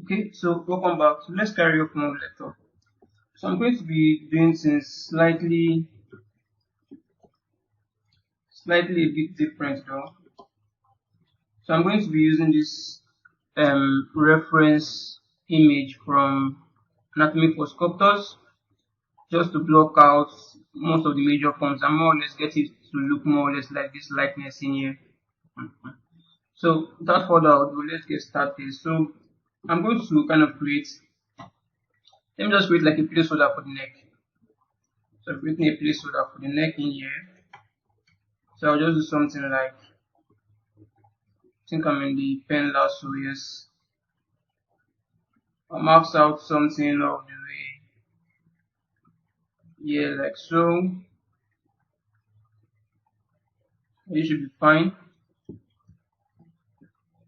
Okay, so welcome back. So let's carry on from our lecture. So I'm going to be doing things slightly a bit different though. So I'm going to be using this reference image from Anatomy for Sculptors just to block out most of the major forms and more or less get it to look more or less like this likeness in here. So without further ado, let's get started. So I'm going to kind of let me just create like a placeholder for the neck. So I'm creating a placeholder for the neck in here. So I'll just do something like, I think I'm in the pen lasso, yes. I'll max out something of the way, yeah, like so. It should be fine.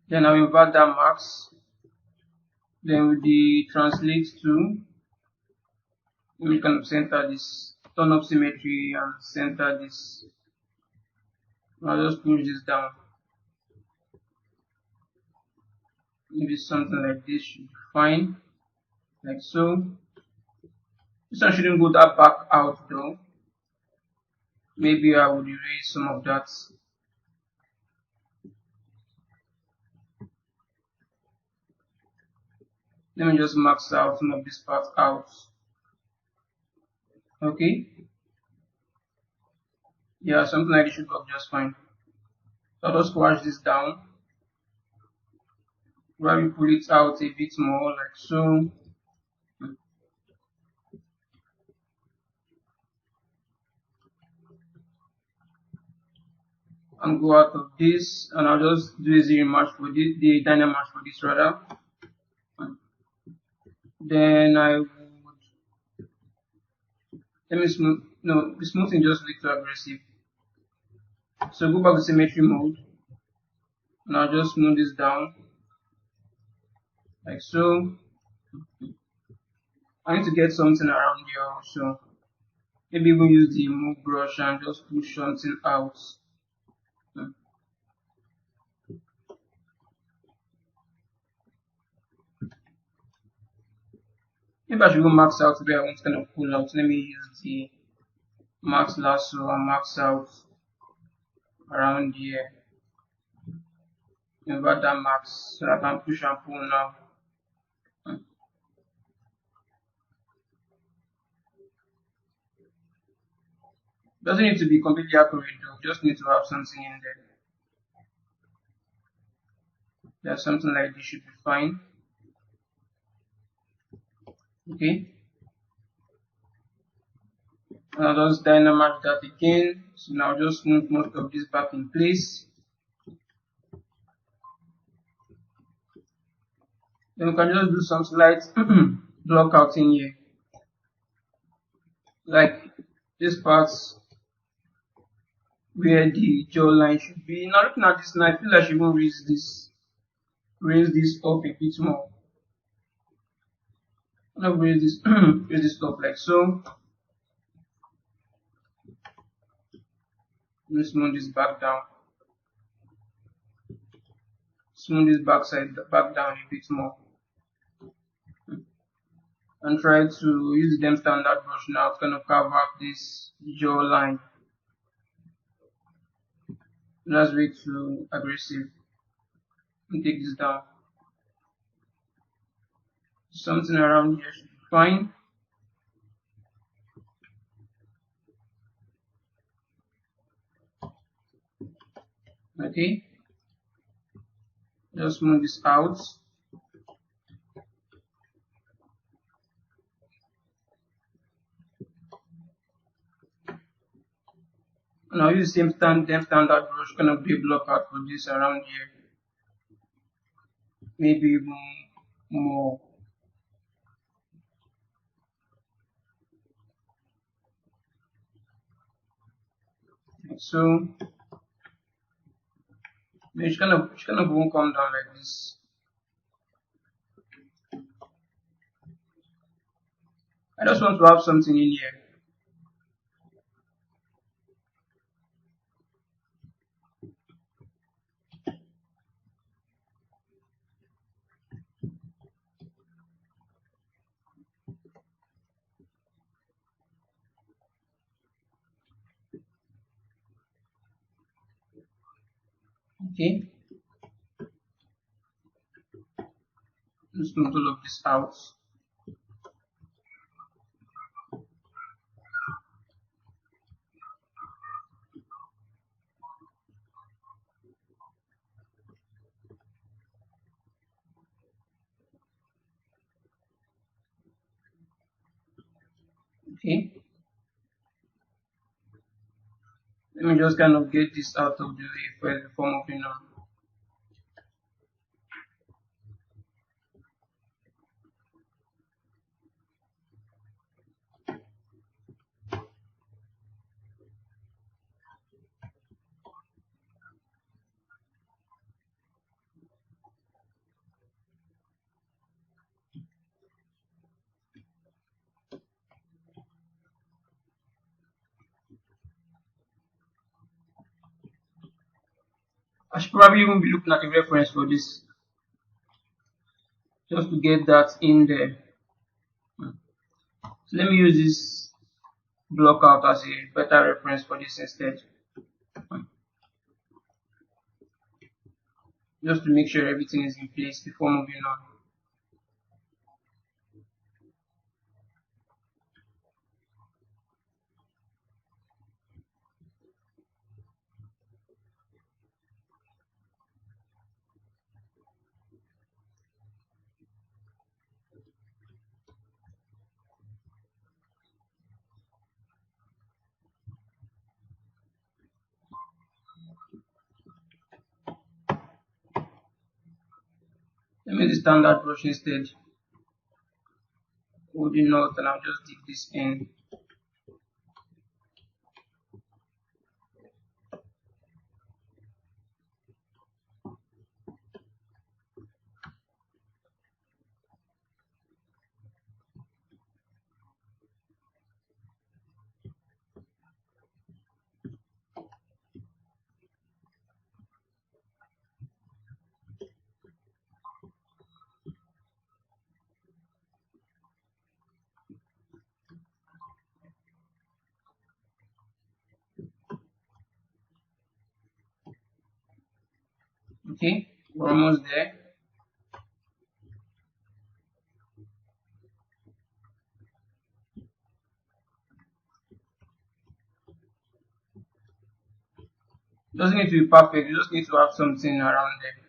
Then I'll invert that max. Then with the translate tool, let me kind of center this, turn up symmetry and center this. I'll just push this down. Maybe something like this should be fine, like so. This one shouldn't go that back out though. Maybe I would erase some of that. Let me just max out some of this part out. Okay. Yeah, something like this should work just fine. So I'll just squash this down. Probably pull it out a bit more, like so. And go out of this, and I'll just do a zero match for this, the dynamic match for this rather. Then I would, let me smooth, no, the smoothing just look too aggressive. So go back to symmetry mode, and I'll just smooth this down, like so. I need to get something around here also. Maybe even use the move brush and just push something out. Maybe I should go max out where I want to kind of pull out. Let me use the max lasso and max out around here. Invert that max so I can push and pull now. Doesn't need to be completely accurate though, just need to have something in there. Yeah, something like this should be fine. Okay. And I'll just dynamize that again. So now just move most of this back in place. Then we can just do some slight blockout in here. Like this part where the jawline should be. Now looking at this now, I feel like I should even raise this up a bit more. I'm gonna raise this raise this up like so. Let's smooth this back down. Smooth this back down a bit more. And try to use them standard brush now to kind of cover up this jawline. That's way too aggressive. And take this down. Something around here should be fine. Okay. Just move this out. And I'll use the same standard brush, kind of do a blockout for this around here. Maybe even more. Like so. It kind of won't come down like this. I just want to have something in here. Okay, let's smooth all of this out. Okay, let me just kind of get this out of the way first before moving on. I should probably even be looking at a reference for this just to get that in there. So let me use this Blockout as a better reference for this instead, just to make sure everything is in place before moving on. Let me use the standard brush instead. Holding out and I'll just dig this in. Okay, we're almost there. Doesn't need to be perfect, you just need to have something around there.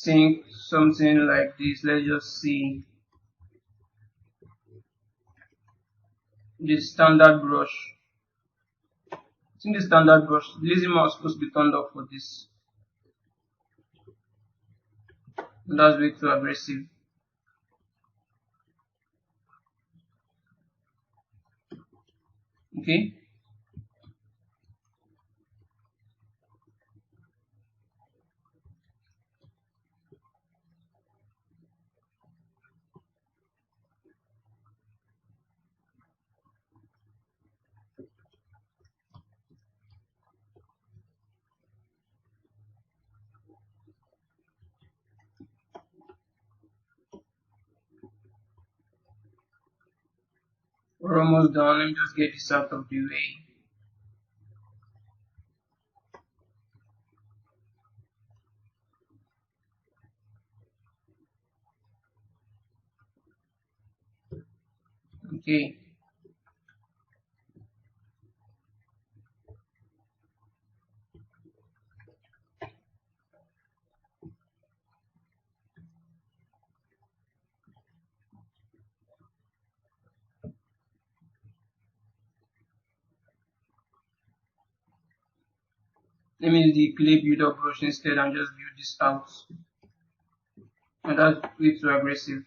Think something like this. Let's just see the standard brush. I think the standard brush, the lazy mouse is supposed to be turned off for this. And that's way too aggressive. Okay, we're almost done. Let me just get this out of the way. Okay, let me use the clay builder brush instead and just build this out. And that's way too aggressive.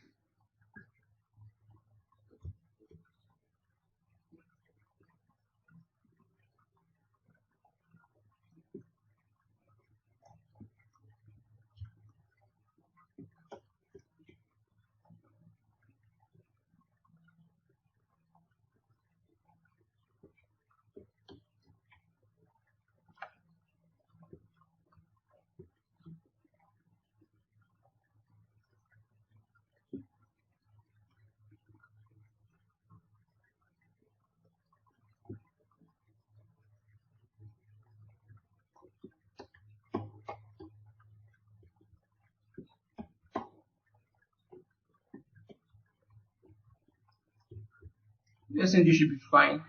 Let's say this should be fine.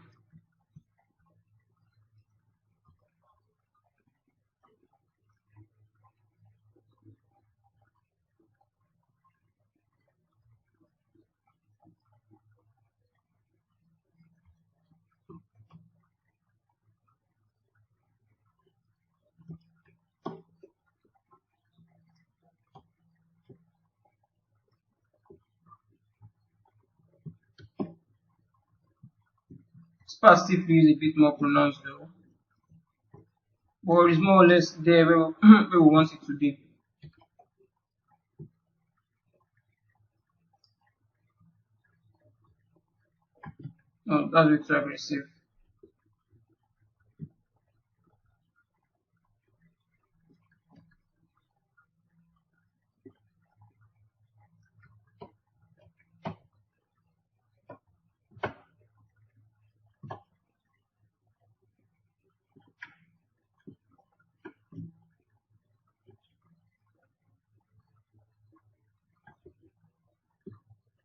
Sparsity is a bit more pronounced though, but it's more or less there where where we want it to be. No, that's way too aggressive.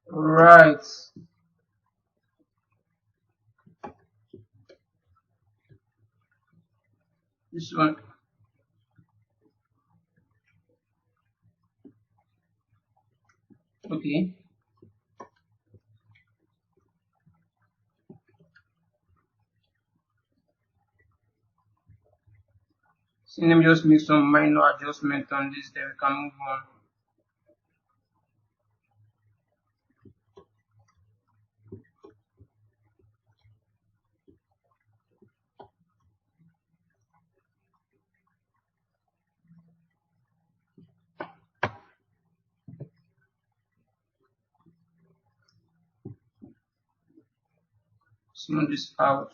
Right. This one. Okay. So let me just make some minor adjustment on this, then we can move on. Smooth this out.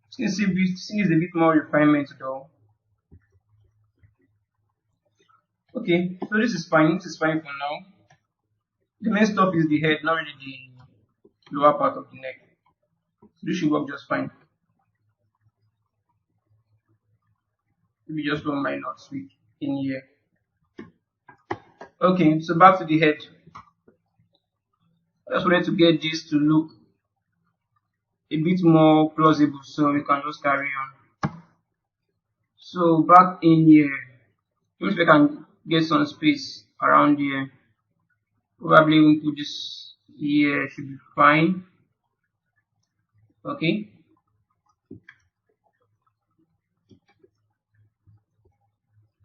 Since it's a bit more refinement though. Okay, so this is fine. This is fine for now. The main stuff is the head, not really the lower part of the neck. So this should work just fine. Maybe just one minor tweak in here. Okay, so back to the head. I just wanted to get this to look a bit more plausible, so we can just carry on. So back in here, if I can get some space around here, probably we put this here, should be fine. Okay.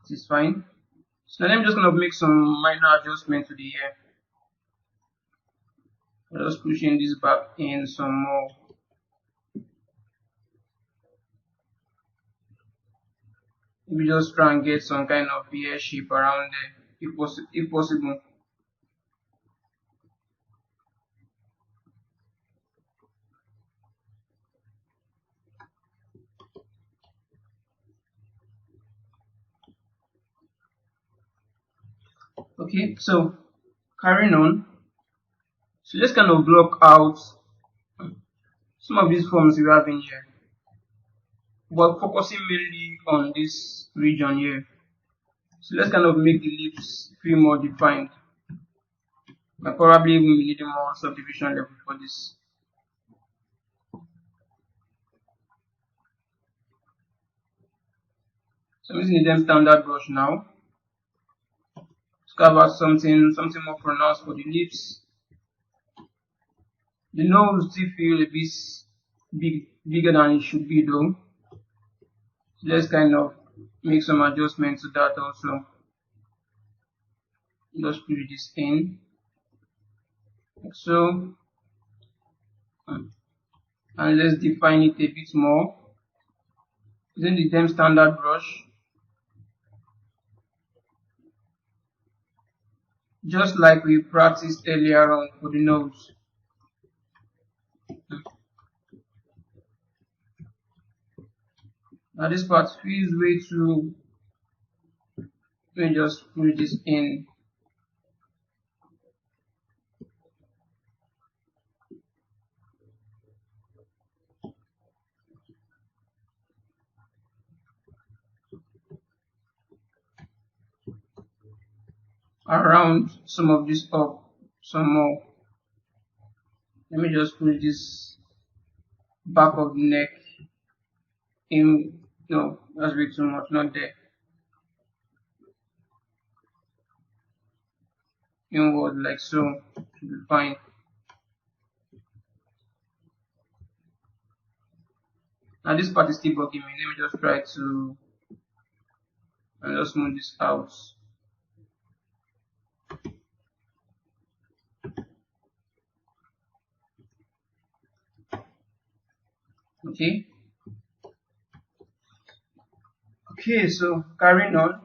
This is fine. So then I'm just gonna make some minor adjustment to the hair. I'm just pushing this back in some more. Maybe just try and get some kind of hair shape around there, if possible. Okay, so carrying on. So let's kind of block out some of these forms we have in here, but focusing mainly on this region here. So let's kind of make the lips feel more defined. But probably even be needing more subdivision level for this. So I'm using the damn standard brush now. Let's carve out something more pronounced for the lips. The nose still feel a bit bigger than it should be though. So let's kind of make some adjustments to that also. Just put this in, like so, and let's define it a bit more using the damn standard brush. just like we practiced earlier on for the nose. Now this part feels way too. Let me just put this in. Around some of this up, some more. Let me just put this back of the neck in. No, that's way too much, not there. Inward like so, should be fine. Now this part is still bugging me. Let me just try to and just move this out. Okay. Okay, so carrying on.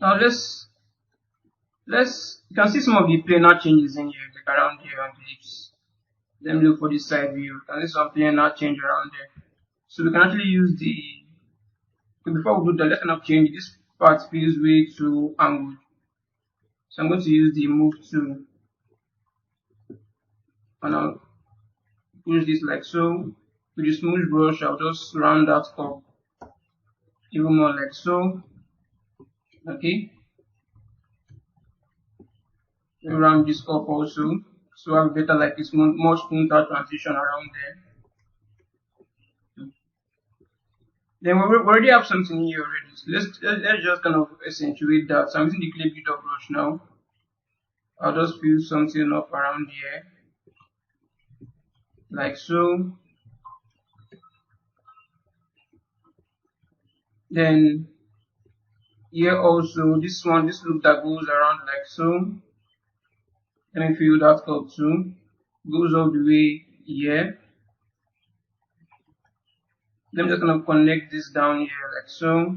Now let's you can see some of the planar changes in here, like around here on the lips. Let me look for this side view. You can see some planar change around there. So we can actually use the before we do that, let's kind of change this part feels way too angled. So I'm going to use the move tool and I'll push this like so. With the smooth brush, I'll just round that up even more like so. Okay. Round this up also, so I have better like this more smoother transition around there. Then we already have something here already. So let's just kind of accentuate that. So I'm using the clay glitter brush now. I'll just fill something up around here, like so. Then here also this loop that goes around like so. Let me fill that up too. Goes all the way here. Let me just kind of connect this down here like so.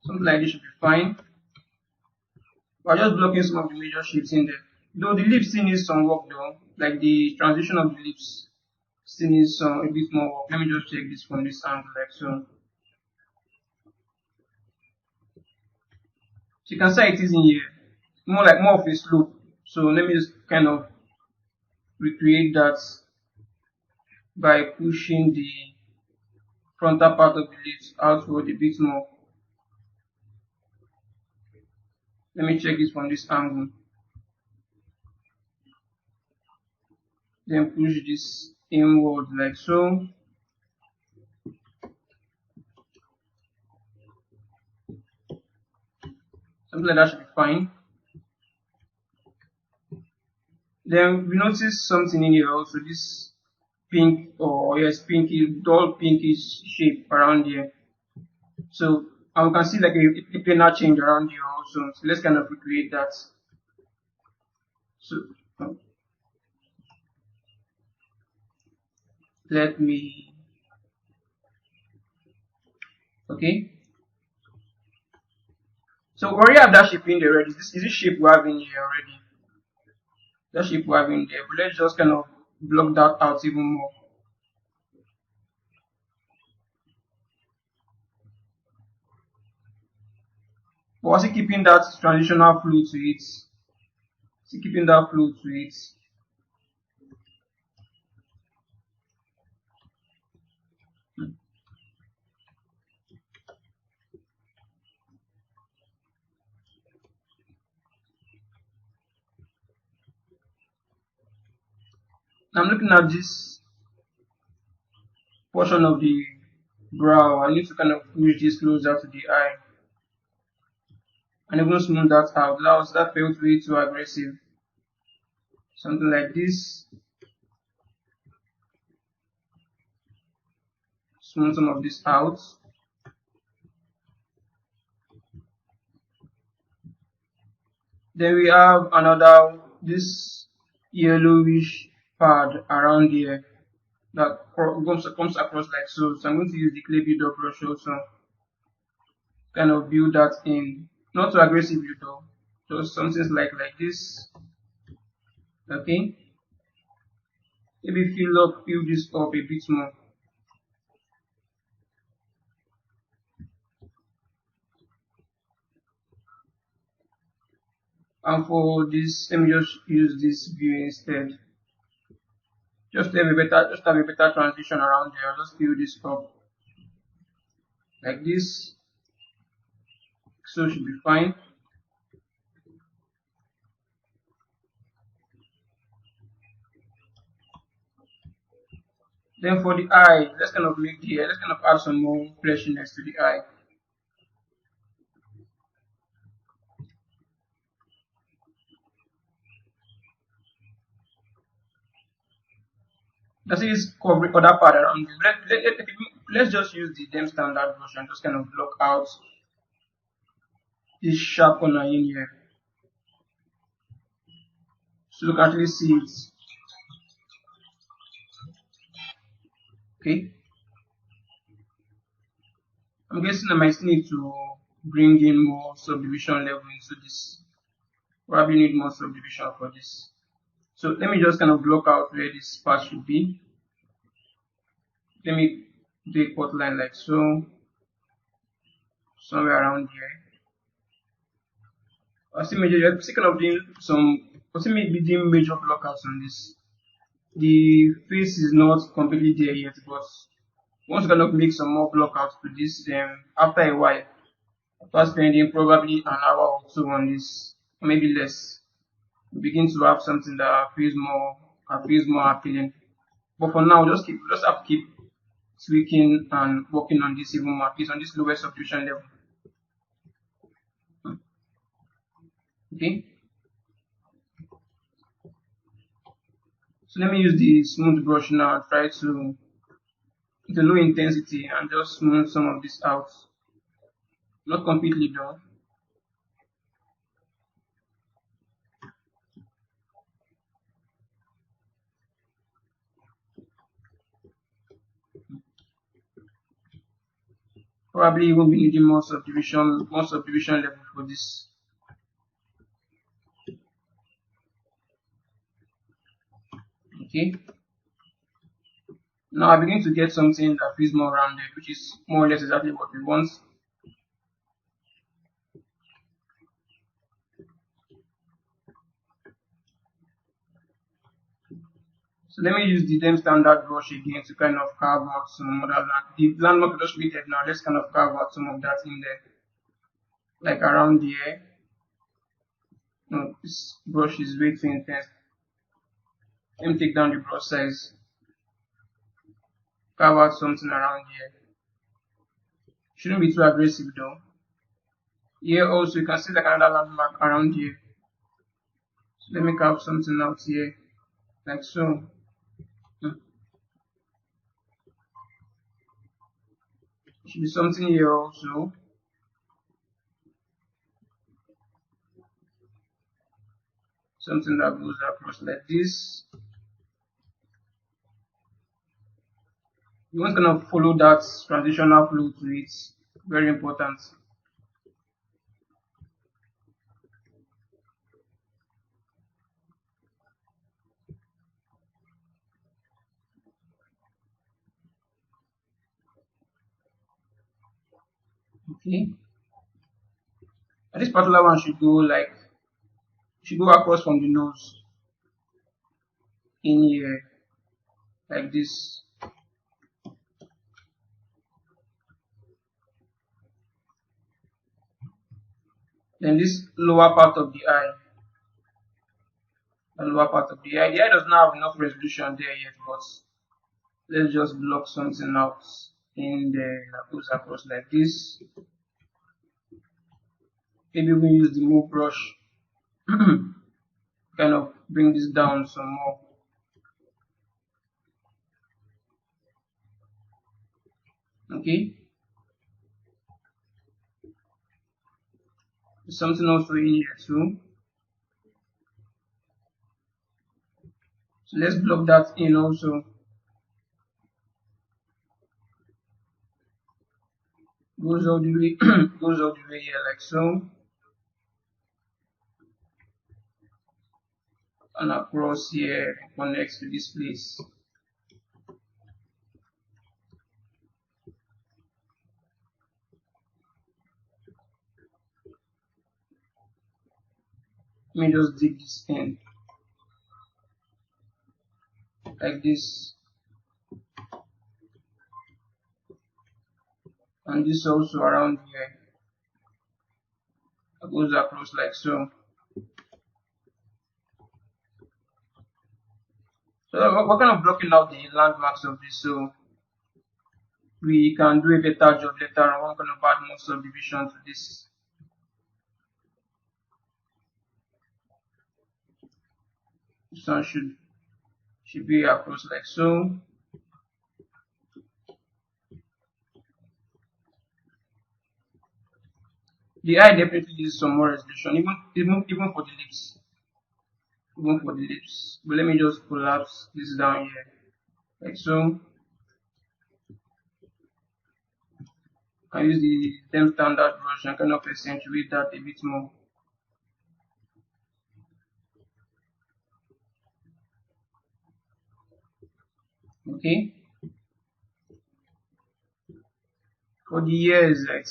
Something like this should be fine. We're just blocking some of the major shapes in there. Though the lips still needs some work though, like the transition of the lips still needs a bit more work. Let me just check this from this angle like so. So you can see it is in here, more of a slope. So let me just kind of recreate that by pushing the frontal part of the lips outward a bit more. Let me check this from this angle. Then push this inward like so. Something like that should be fine. Then we notice something in here also, this pink or yes, pinky, dull pinkish shape around here. So we can see like a planar change around here also. So let's kind of recreate that. So let me okay. So we already have that shape in there already. Is this shape we have in here already? That shape we have in there, but let's just kind of block that out even more. But also keeping that transitional flow to it. Still keeping that flow to it. Now I'm looking at this portion of the brow. I need to kind of push this closer to the eye. And even smooth that out. That felt way too aggressive. Something like this. Smooth some of this out. Then we have this yellowish pad around here. that comes across like so. So I'm going to use the clay builder brush also, kind of build that in, not too aggressively though, just something like this. Okay, maybe fill this up a bit more. And for this, let me just use this view instead. Just have a better transition around there. I'll just fill this up like this. So should be fine. Then for the eye, let's kind of add some more fleshiness to the eye. That is covering other part around this. Let's just use the them standard brush and just kind of block out this sharp corner in here. So you can actually see it. Okay. I'm guessing I might need to bring in more subdivision level into this. Probably need more subdivision for this. So let me just kind of block out where this part should be. Let me do a cut line like so, somewhere around here. I see kind of doing doing major blockouts on this. The face is not completely there yet, but once you kind of make some more blockouts to this, then after a while, after spending probably an hour or two on this, or maybe less, you begin to have something that feels more appealing. But for now, just have to keep tweaking and working on this even more, at least on this lower subdivision level. Okay. So let me use the smooth brush now and try to the low intensity and just smooth some of this out. Not completely though. Probably even be needing more subdivision level for this. Okay. Now I begin to get something that feels more rounded, which is more or less exactly what we want. So let me use the them standard brush again to kind of carve out some other land. The landmark just created now. Let's kind of carve out some of that in there, like around here. No, this brush is way too intense. Let me take down the brush size. Carve out something around here. Shouldn't be too aggressive though. Here also you can see like another landmark around here. So let me carve something out here, like so. Should be something here also. Something that goes across like this. You want to kind of follow that transitional flow to it. Very important. Okay. And this particular one should go across from the nose in here like this. Then this lower part of the eye, the eye does not have enough resolution there yet, but let's just block something out in there that goes across like this. Maybe we use the move brush, kind of bring this down some more. Okay. There's something also in here too. So let's block that in also. Goes all the way goes all the way here like so, and across here connects to this place. Let me just dig this in like this, and this also around here. It goes across like so. So we're kind of blocking out the landmarks of this, so we can do a better job later on. We're going to add more subdivision to this. This one should be across like so. The eye definitely needs some more resolution, even for the lips. Even for the lips. But let me just collapse this down here. Like so. I use the same standard brush and kind of accentuate that a bit more. Okay. For the ears, I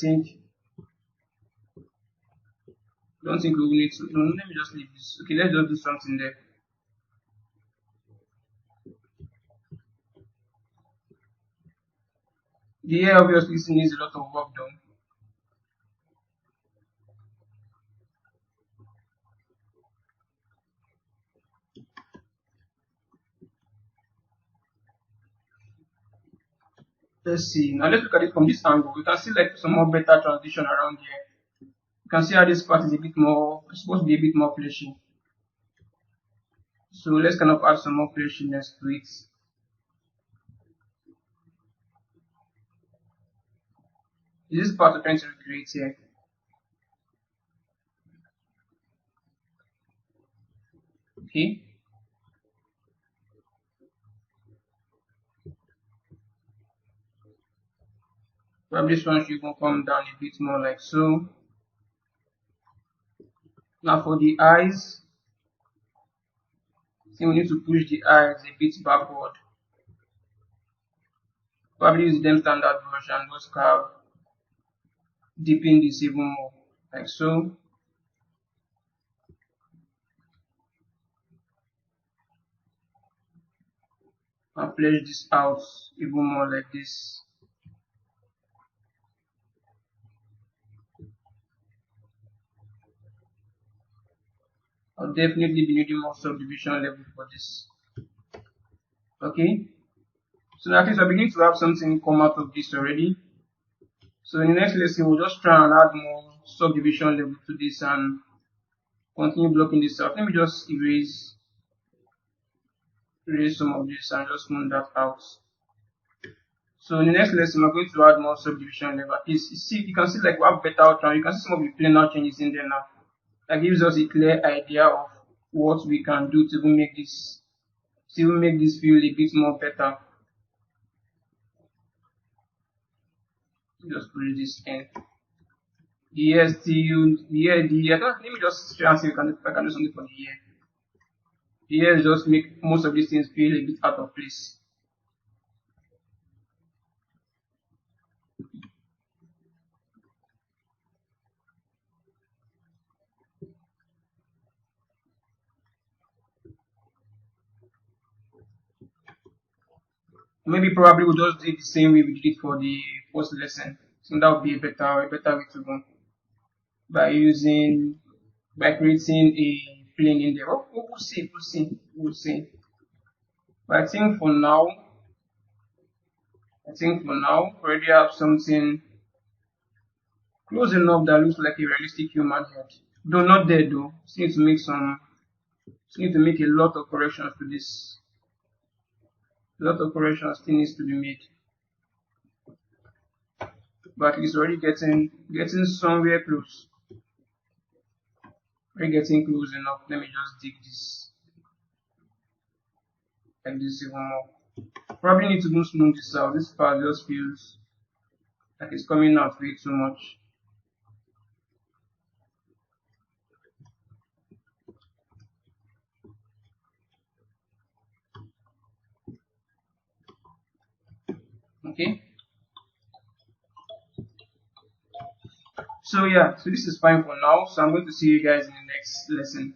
don't think we will need to. No, let me just leave this. Okay, let's just do something there. The ear obviously needs a lot of work done. Let's see. Now let's look at it from this angle. We can see like some more better transition around here. You can see how this part is a bit more, it's supposed to be a bit more fleshy. So let's kind of add some more fleshiness to it. This is part we're trying to recreate here. Okay. Probably this one should come down a bit more like so. Now for the eyes, see we need to push the eyes a bit backward. Probably use them standard brush and just carve, deepen this even more like so. And flesh this out even more like this. I'll definitely be needing more subdivision level for this. Okay, so at least I begin to have something come out of this already. So in the next lesson, we'll just try and add more subdivision level to this and continue blocking this out. Let me just erase some of this and just smooth that out. So in the next lesson, we're going to add more subdivision level. At least you can see like we have better outline. You can see some of the planar changes in there now. That gives us a clear idea of what we can do to even make this feel a bit more better. Just put this in. The ear still, let me just try and see if I can do something for the ear. The ear just make most of these things feel a bit out of place. Maybe probably we'll just do it the same way we did it for the first lesson. So that would be a better way to go. By creating a plane in there. Oh, we'll see. But I think for now, we already have something close enough that looks like a realistic human head. Though not there though. Still need to make a lot of corrections to this. A lot of corrections still needs to be made. But it's already getting somewhere close. We're getting close enough. Let me just dig this like this even more. Probably need to do smooth this out. This part just feels Like it's coming out way too much. Okay. So yeah, so this is fine for now. So I'm going to see you guys in the next lesson.